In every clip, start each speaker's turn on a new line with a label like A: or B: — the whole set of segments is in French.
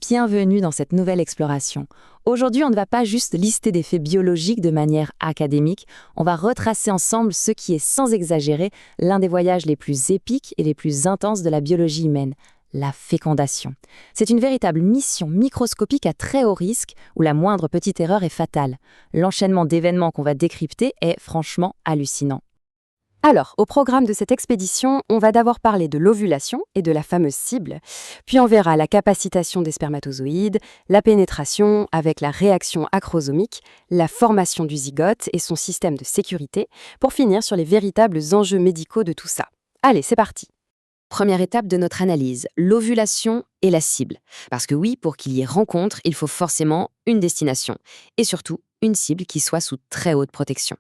A: Bienvenue dans cette nouvelle exploration. Aujourd'hui, on ne va pas juste lister des faits biologiques de manière académique, on va retracer ensemble ce qui est, sans exagérer, l'un des voyages les plus épiques et les plus intenses de la biologie humaine, la fécondation. C'est une véritable mission microscopique à très haut risque où la moindre petite erreur est fatale. L'enchaînement d'événements qu'on va décrypter est franchement hallucinant.
B: Alors, au programme de cette expédition, on va d'abord parler de l'ovulation et de la fameuse cible, puis on verra la capacitation des spermatozoïdes, la pénétration avec la réaction acrosomique, la formation du zygote et son système de sécurité, pour finir sur les véritables enjeux médicaux de tout ça. Allez, c'est parti!
A: Première étape de notre analyse, l'ovulation et la cible. Parce que oui, pour qu'il y ait rencontre, il faut forcément une destination. Et surtout, une cible qui soit sous très haute protection.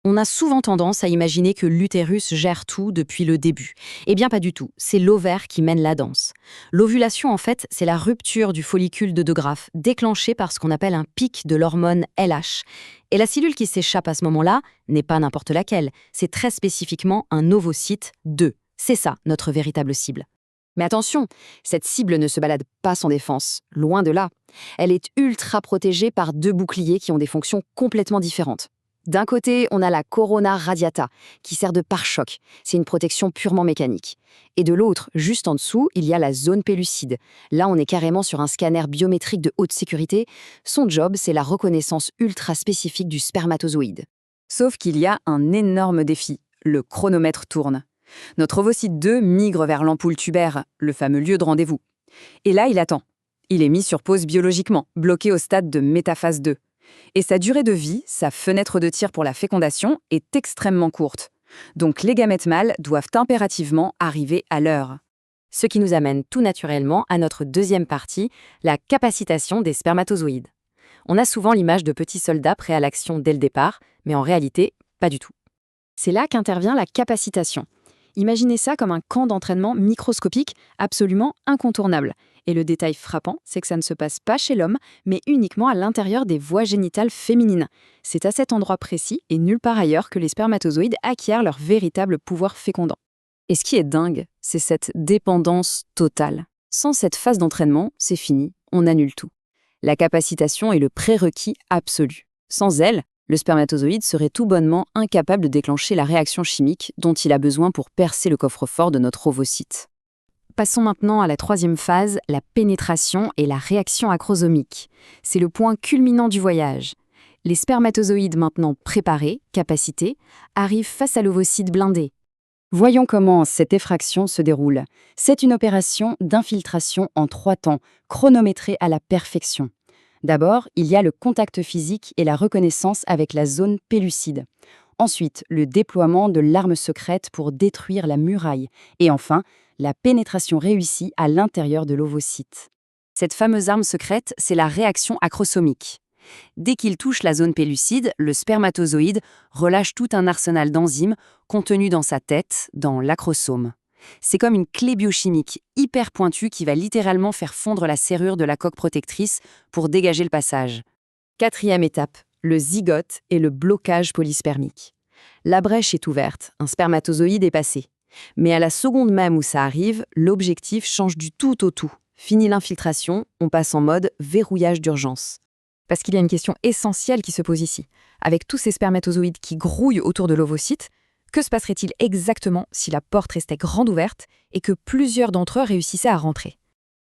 A: On a souvent tendance à imaginer que l'utérus gère tout depuis le début. Eh bien pas du tout, c'est l'ovaire qui mène la danse. L'ovulation, en fait, c'est la rupture du follicule de De Graaf, déclenchée par ce qu'on appelle un pic de l'hormone LH. Et la cellule qui s'échappe à ce moment-là n'est pas n'importe laquelle, c'est très spécifiquement un ovocyte 2. C'est ça, notre véritable cible. Mais attention, cette cible ne se balade pas sans défense, loin de là. Elle est ultra protégée par deux boucliers qui ont des fonctions complètement différentes. D'un côté, on a la corona radiata, qui sert de pare-choc. C'est une protection purement mécanique. Et de l'autre, juste en dessous, il y a la zone pellucide. Là, on est carrément sur un scanner biométrique de haute sécurité. Son job, c'est la reconnaissance ultra spécifique du spermatozoïde.
B: Sauf qu'il y a un énorme défi. Le chronomètre tourne. Notre ovocyte 2 migre vers l'ampoule tubaire, le fameux lieu de rendez-vous. Et là, il attend. Il est mis sur pause biologiquement, bloqué au stade de métaphase 2. Et sa durée de vie, sa fenêtre de tir pour la fécondation, est extrêmement courte. Donc les gamètes mâles doivent impérativement arriver à l'heure.
A: Ce qui nous amène tout naturellement à notre deuxième partie, la capacitation des spermatozoïdes. On a souvent l'image de petits soldats prêts à l'action dès le départ, mais en réalité, pas du tout.
B: C'est là qu'intervient la capacitation. Imaginez ça comme un camp d'entraînement microscopique absolument incontournable. Et le détail frappant, c'est que ça ne se passe pas chez l'homme, mais uniquement à l'intérieur des voies génitales féminines. C'est à cet endroit précis et nulle part ailleurs que les spermatozoïdes acquièrent leur véritable pouvoir fécondant. Et ce qui est dingue, c'est cette dépendance totale. Sans cette phase d'entraînement, c'est fini, on annule tout. La capacitation est le prérequis absolu. Sans elle, le spermatozoïde serait tout bonnement incapable de déclencher la réaction chimique dont il a besoin pour percer le coffre-fort de notre ovocyte. Passons maintenant à la troisième phase, la pénétration et la réaction acrosomique. C'est le point culminant du voyage. Les spermatozoïdes maintenant préparés, capacités, arrivent face à l'ovocyte blindé. Voyons comment cette effraction se déroule. C'est une opération d'infiltration en 3 temps, chronométrée à la perfection. D'abord, il y a le contact physique et la reconnaissance avec la zone pellucide. Ensuite, le déploiement de l'arme secrète pour détruire la muraille. Et enfin, la pénétration réussie à l'intérieur de l'ovocyte. Cette fameuse arme secrète, c'est la réaction acrosomique. Dès qu'il touche la zone pellucide, le spermatozoïde relâche tout un arsenal d'enzymes contenu dans sa tête, dans l'acrosome. C'est comme une clé biochimique hyper pointue qui va littéralement faire fondre la serrure de la coque protectrice pour dégager le passage. Quatrième étape, le zygote et le blocage polyspermique. La brèche est ouverte, un spermatozoïde est passé. Mais à la seconde même où ça arrive, l'objectif change du tout au tout. Fini l'infiltration, on passe en mode verrouillage d'urgence. Parce qu'il y a une question essentielle qui se pose ici. Avec tous ces spermatozoïdes qui grouillent autour de l'ovocyte, que se passerait-il exactement si la porte restait grande ouverte et que plusieurs d'entre eux réussissaient à rentrer?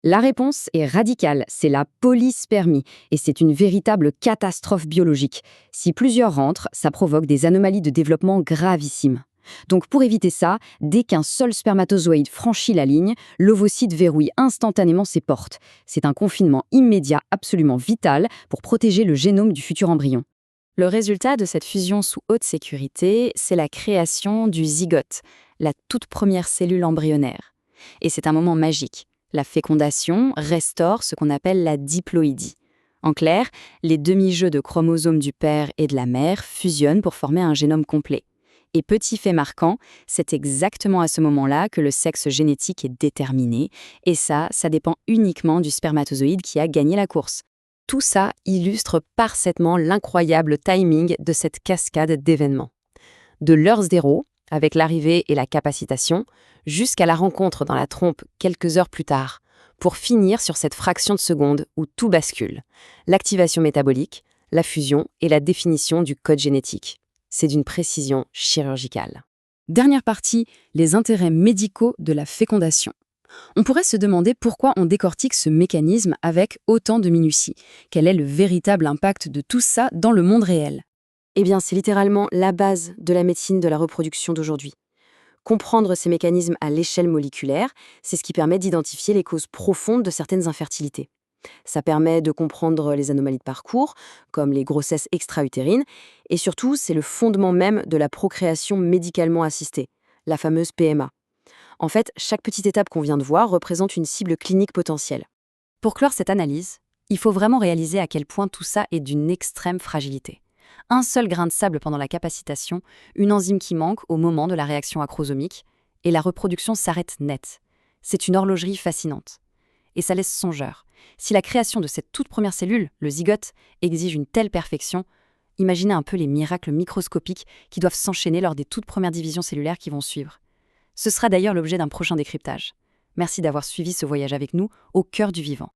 B: La réponse est radicale, c'est la polyspermie, et c'est une véritable catastrophe biologique. Si plusieurs rentrent, ça provoque des anomalies de développement gravissimes. Donc pour éviter ça, dès qu'un seul spermatozoïde franchit la ligne, l'ovocyte verrouille instantanément ses portes. C'est un confinement immédiat absolument vital pour protéger le génome du futur embryon. Le résultat de cette fusion sous haute sécurité, c'est la création du zygote, la toute première cellule embryonnaire. Et c'est un moment magique. La fécondation restaure ce qu'on appelle la diploïdie. En clair, les demi-jeux de chromosomes du père et de la mère fusionnent pour former un génome complet. Et petit fait marquant, c'est exactement à ce moment-là que le sexe génétique est déterminé, et ça dépend uniquement du spermatozoïde qui a gagné la course. Tout ça illustre parfaitement l'incroyable timing de cette cascade d'événements. De l'heure zéro, avec l'arrivée et la capacitation, jusqu'à la rencontre dans la trompe quelques heures plus tard.
A: pour finir sur cette fraction de seconde où tout bascule. L'activation métabolique, la fusion et la définition du code génétique. C'est d'une précision chirurgicale.
B: Dernière partie, les intérêts médicaux de la fécondation. On pourrait se demander pourquoi on décortique ce mécanisme avec autant de minutie. Quel est le véritable impact de tout ça dans le monde réel?
A: Eh bien, c'est littéralement la base de la médecine de la reproduction d'aujourd'hui. Comprendre ces mécanismes à l'échelle moléculaire, c'est ce qui permet d'identifier les causes profondes de certaines infertilités. Ça permet de comprendre les anomalies de parcours, comme les grossesses extra-utérines, et surtout, c'est le fondement même de la procréation médicalement assistée, la fameuse PMA. En fait, chaque petite étape qu'on vient de voir représente une cible clinique potentielle.
B: Pour clore cette analyse, il faut vraiment réaliser à quel point tout ça est d'une extrême fragilité. Un seul grain de sable pendant la capacitation, une enzyme qui manque au moment de la réaction acrosomique, et la reproduction s'arrête net. C'est une horlogerie fascinante. Et ça laisse songeur. Si la création de cette toute première cellule, le zygote, exige une telle perfection, imaginez un peu les miracles microscopiques qui doivent s'enchaîner lors des toutes premières divisions cellulaires qui vont suivre. Ce sera d'ailleurs l'objet d'un prochain décryptage. Merci d'avoir suivi ce voyage avec nous au cœur du vivant.